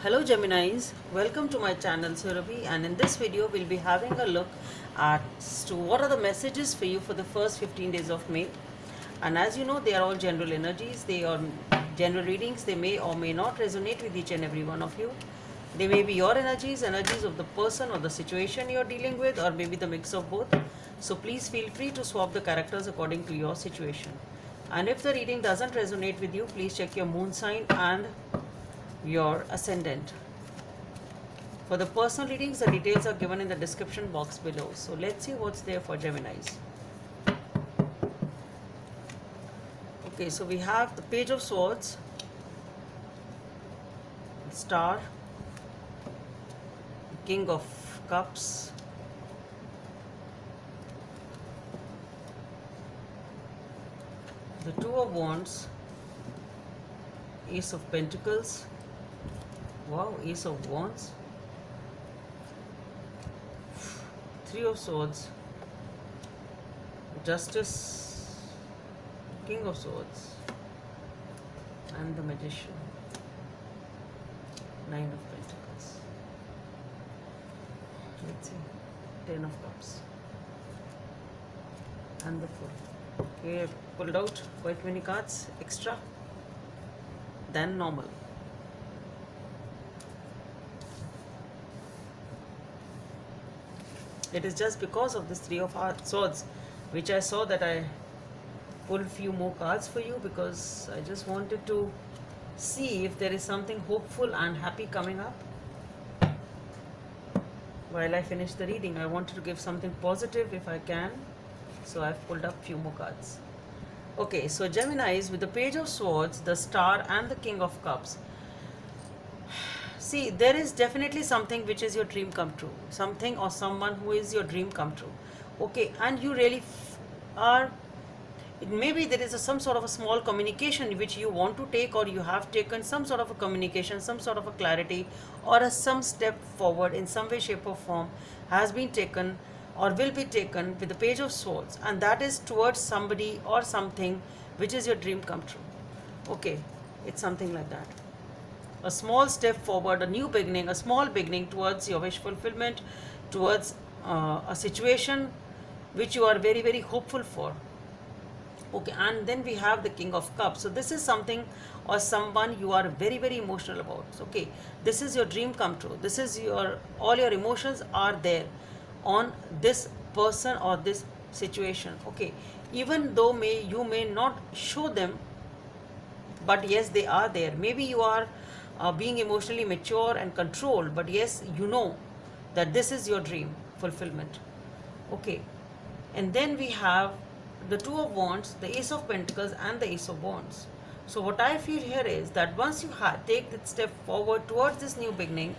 Hello Geminis, welcome to my channel Surabhi, and in this video we'll be having a look at what are the messages for you for the first 15 days of May. And as you know, they are all general energies, they are general readings, they may or may not resonate with each and every one of you. They may be your energies of the person or the situation you're dealing with, or maybe the mix of both. So please feel free to swap the characters according to your situation. And if the reading doesn't resonate with you, please check your moon sign and your ascendant. For the personal readings, the details are given in the description box below. So let's see what's there for Geminis. Okay, so we have the Page of Swords, Star, King of Cups, the Two of Wands, Ace of Pentacles, wow, Ace of Wands, Three of Swords, Justice, King of Swords, and the Magician, Nine of Pentacles. Let's see, Ten of Cups, and the Fool. Okay, I've pulled out quite many cards extra than normal. It is just because of this Three of Swords which I saw that I pulled few more cards for you, because I just wanted to see if there is something hopeful and happy coming up. While I finish the reading, I wanted to give something positive if I can, so I've pulled up few more cards. Okay, so Geminis, with the Page of Swords, the Star and the King of Cups. See, there is definitely something which is your dream come true. Something or someone who is your dream come true. Okay, and you really are, maybe there is some sort of a small communication which you want to take, or you have taken some sort of a communication, some sort of a clarity, or some step forward in some way, shape or form has been taken or will be taken with the Page of Swords, and that is towards somebody or something which is your dream come true. Okay, it's something like that. A small step forward, a new beginning, a small beginning towards your wish fulfillment, towards a situation which you are very, very hopeful for. Okay, and then we have the King of Cups. So this is something or someone you are very, very emotional about. Okay, this is your dream come true. This is all your emotions are there on this person or this situation. Okay, even though you may not show them, but yes, they are there. Maybe you are being emotionally mature and controlled, but yes, you know that this is your dream fulfillment. Okay, and then we have the Two of Wands, the Ace of Pentacles, and the Ace of Wands. So what I feel here is that once you take that step forward towards this new beginning,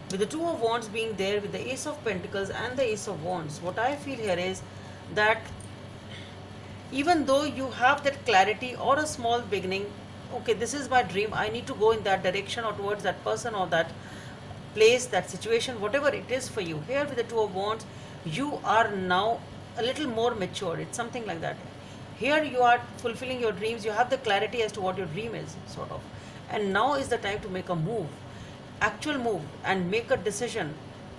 with the Two of Wands being there, with the Ace of Pentacles and the Ace of Wands, what I feel here is that even though you have that clarity or a small beginning, okay, this is my dream, I need to go in that direction or towards that person or that place, that situation, whatever it is for you. Here with the Two of Wands, you are now a little more mature. It's something like that. Here you are fulfilling your dreams, you have the clarity as to what your dream is, sort of. And now is the time to make a move, actual move, and make a decision,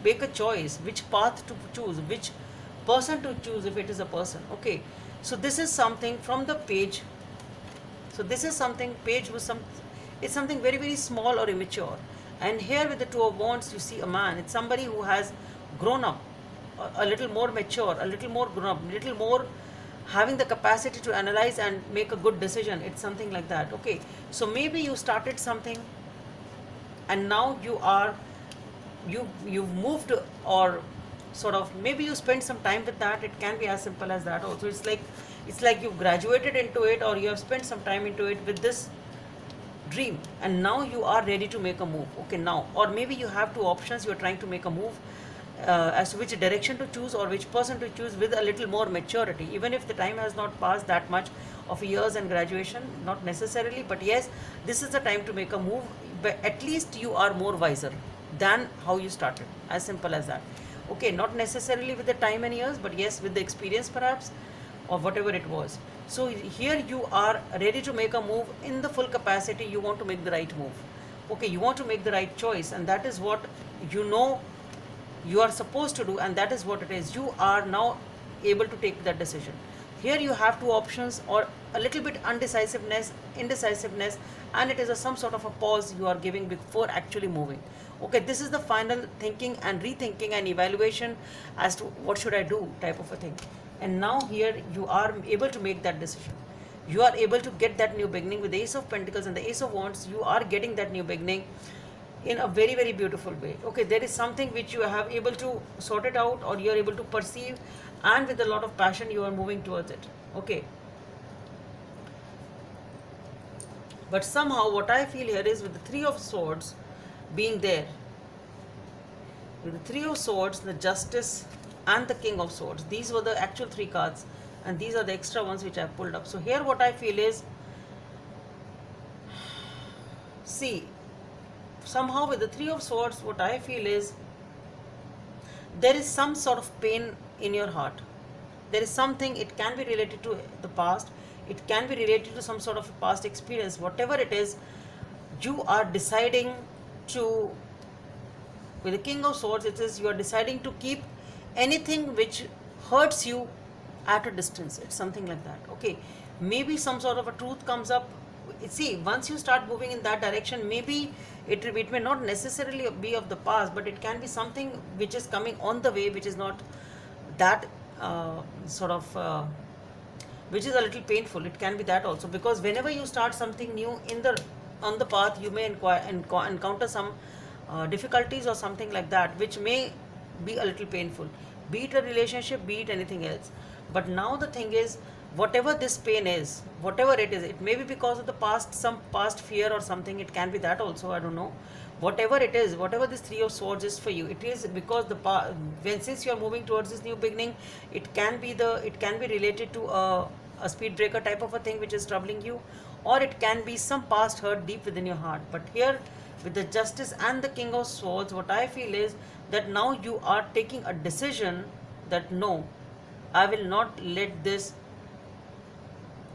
make a choice, which path to choose, which person to choose if it is a person. Okay, so this is something from the page. So this is something, page was it's something very, very small or immature. And here with the Two of Wands, you see a man. It's somebody who has grown up, a little more mature, a little more grown up, a little more having the capacity to analyze and make a good decision. It's something like that. Okay, so maybe you started something and now you've moved, or sort of maybe you spent some time with that. It can be as simple as that also. It's like you've graduated into it, or you have spent some time into it with this dream, and now you are ready to make a move. Okay, now, or maybe you have two options, you're trying to make a move as to which direction to choose or which person to choose, with a little more maturity, even if the time has not passed that much of years and graduation, not necessarily, but yes, this is the time to make a move. But at least you are more wiser than how you started, as simple as that. Okay, not necessarily with the time and years, but yes, with the experience perhaps, or whatever it was. So here you are ready to make a move in the full capacity. You want to make the right move. Okay, you want to make the right choice, and that is what you know you are supposed to do, and that is what it is. You are now able to take that decision. Here you have two options, or a little bit indecisiveness, and it is some sort of a pause you are giving before actually moving. Okay, this is the final thinking and rethinking and evaluation as to what should I do type of a thing. And now here you are able to make that decision. You are able to get that new beginning with the Ace of Pentacles and the Ace of Wands. You are getting that new beginning in a very, very beautiful way. Okay, there is something which you have able to sort it out, or you are able to perceive, and with a lot of passion you are moving towards it. Okay, but somehow what I feel here is with the Three of Swords being there, with the Three of Swords, the Justice and the King of Swords, these were the actual three cards, and these are the extra ones which I pulled up. So here what I feel is, see, somehow with the Three of Swords, what I feel is there is some sort of pain in your heart. There is something, it can be related to the past, it can be related to some sort of past experience. Whatever it is, you are deciding to, with the King of Swords, it is you are deciding to keep anything which hurts you at a distance. It's something like that. Okay, maybe some sort of a truth comes up. See, once you start moving in that direction, maybe it may not necessarily be of the past, but it can be something which is coming on the way, which is not that which is a little painful. It can be that also, because whenever you start something new on the path, you may encounter some difficulties or something like that, which may be a little painful, be it a relationship, be it anything else. But now the thing is, whatever this pain is, whatever it is, it may be because of the past, some past fear or something. It can be that also, I don't know. Whatever it is, whatever this Three of Swords is for you, it is because since you are moving towards this new beginning, it can be related to a speed breaker type of a thing which is troubling you, or it can be some past hurt deep within your heart. But here with the Justice and the King of Swords, what I feel is that now you are taking a decision that no, I will not let this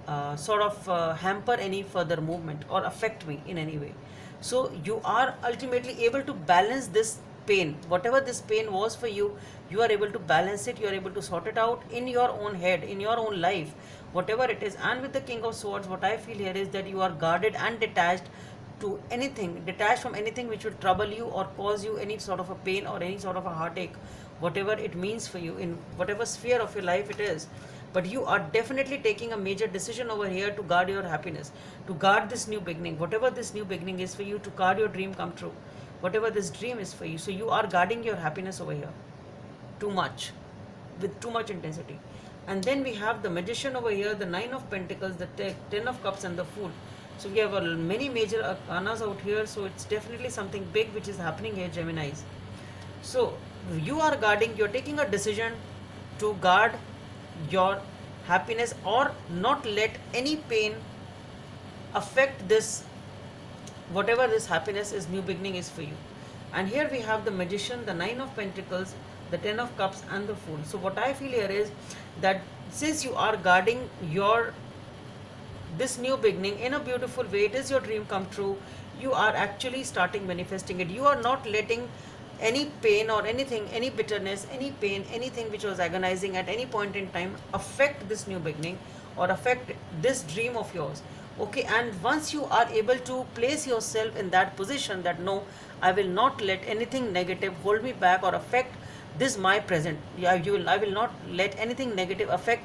hamper any further movement or affect me in any way. So you are ultimately able to balance this pain. Whatever this pain was for you, you are able to balance it, you are able to sort it out in your own head, in your own life, whatever it is. And with the King of Swords, what I feel here is that you are guarded and detached from anything which would trouble you or cause you any sort of a pain or any sort of a heartache, whatever it means for you in whatever sphere of your life it is. But you are definitely taking a major decision over here to guard your happiness, to guard this new beginning, whatever this new beginning is for you, to guard your dream come true, whatever this dream is for you. So you are guarding your happiness over here too much, with too much intensity. And then we have the Magician over here, the Nine of Pentacles, the Ten of Cups and the Fool. So we have many major arcanas out here. So it's definitely something big which is happening here, Geminis. So you are guarding, you're taking a decision to guard your happiness or not let any pain affect this, whatever this happiness is, new beginning is for you. And here we have the Magician, the Nine of Pentacles, the Ten of Cups and the Fool. So what I feel here is that since you are guarding this new beginning in a beautiful way, it is your dream come true, you are actually starting manifesting it. You are not letting any pain or anything, any bitterness, any pain, anything which was agonizing at any point in time affect this new beginning or affect this dream of yours. Okay, and once you are able to place yourself in that position that no, I will not let anything negative hold me back or affect this my present. I will not let anything negative affect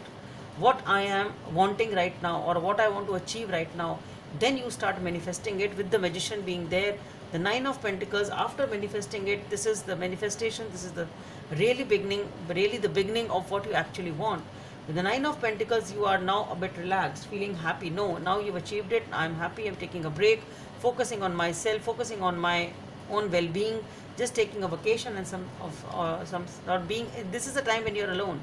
what I am wanting right now or what I want to achieve right now. Then you start manifesting it with the Magician being there. The Nine of Pentacles, after manifesting it, this is the manifestation, this is the really the beginning of what you actually want. With the Nine of Pentacles, you are now a bit relaxed, feeling happy. No, now you've achieved it, I'm happy, I'm taking a break, focusing on myself, focusing on my own well-being, just taking a vacation and this is the time when you're alone.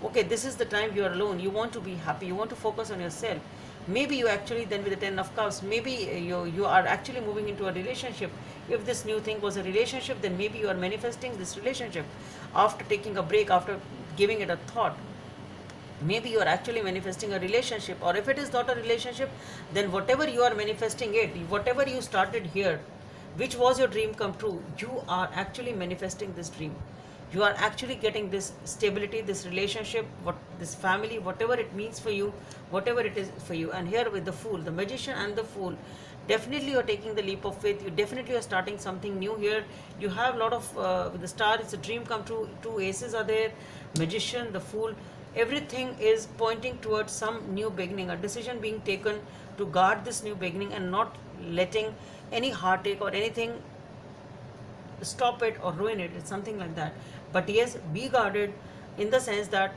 Okay, this is the time you are alone, you want to be happy, you want to focus on yourself. Maybe you actually then with the Ten of Cups, maybe you are actually moving into a relationship. If this new thing was a relationship, then maybe you are manifesting this relationship after taking a break, after giving it a thought. Maybe you are actually manifesting a relationship, or if it is not a relationship, then whatever you are manifesting it, whatever you started here, which was your dream come true, you are actually manifesting this dream. You are actually getting this stability, this relationship, what this family, whatever it means for you, whatever it is for you. And here with the Fool, the Magician and the Fool, definitely you are taking the leap of faith. You definitely are starting something new here. You have a lot of with the Star, it's a dream come true. Two aces are there, Magician, the Fool. Everything is pointing towards some new beginning, a decision being taken to guard this new beginning and not letting any heartache or anything stop it or ruin it. It's something like that. But yes, be guarded in the sense that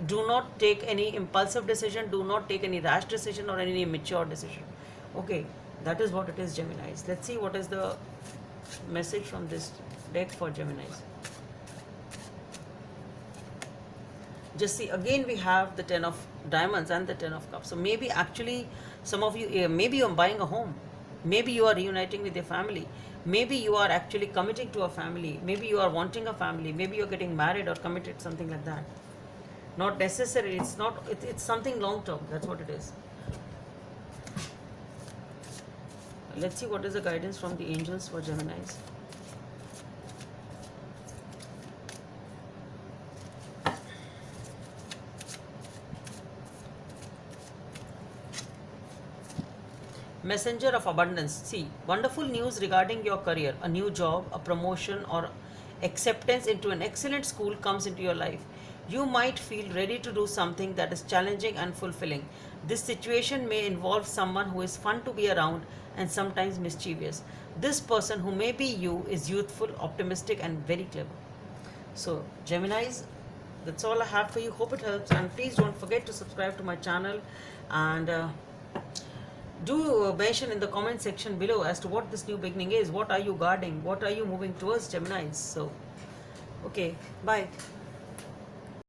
do not take any impulsive decision, do not take any rash decision or any immature decision. Okay, that is what it is, Geminis. Let's see what is the message from this deck for Geminis. Just see, again we have the 10 of diamonds and the 10 of cups. So maybe actually some of you, maybe you're buying a home, maybe you are reuniting with your family, maybe you are actually committing to a family, maybe you are wanting a family, maybe you're getting married or committed, something like that. Not necessary, it's not, it's something long term, that's what it is. Let's see what is the guidance from the angels for Geminis. Messenger of abundance. See, wonderful news regarding your career, a new job, a promotion, or acceptance into an excellent school comes into your life. You might feel ready to do something that is challenging and fulfilling. This situation may involve someone who is fun to be around and sometimes mischievous. This person, who may be you, is youthful, optimistic, and very clever. So, Geminis, that's all I have for you. Hope it helps, and please don't forget to subscribe to my channel, and do mention in the comment section below as to what this new beginning is. What are you guarding? What are you moving towards, Geminis? So, okay, bye.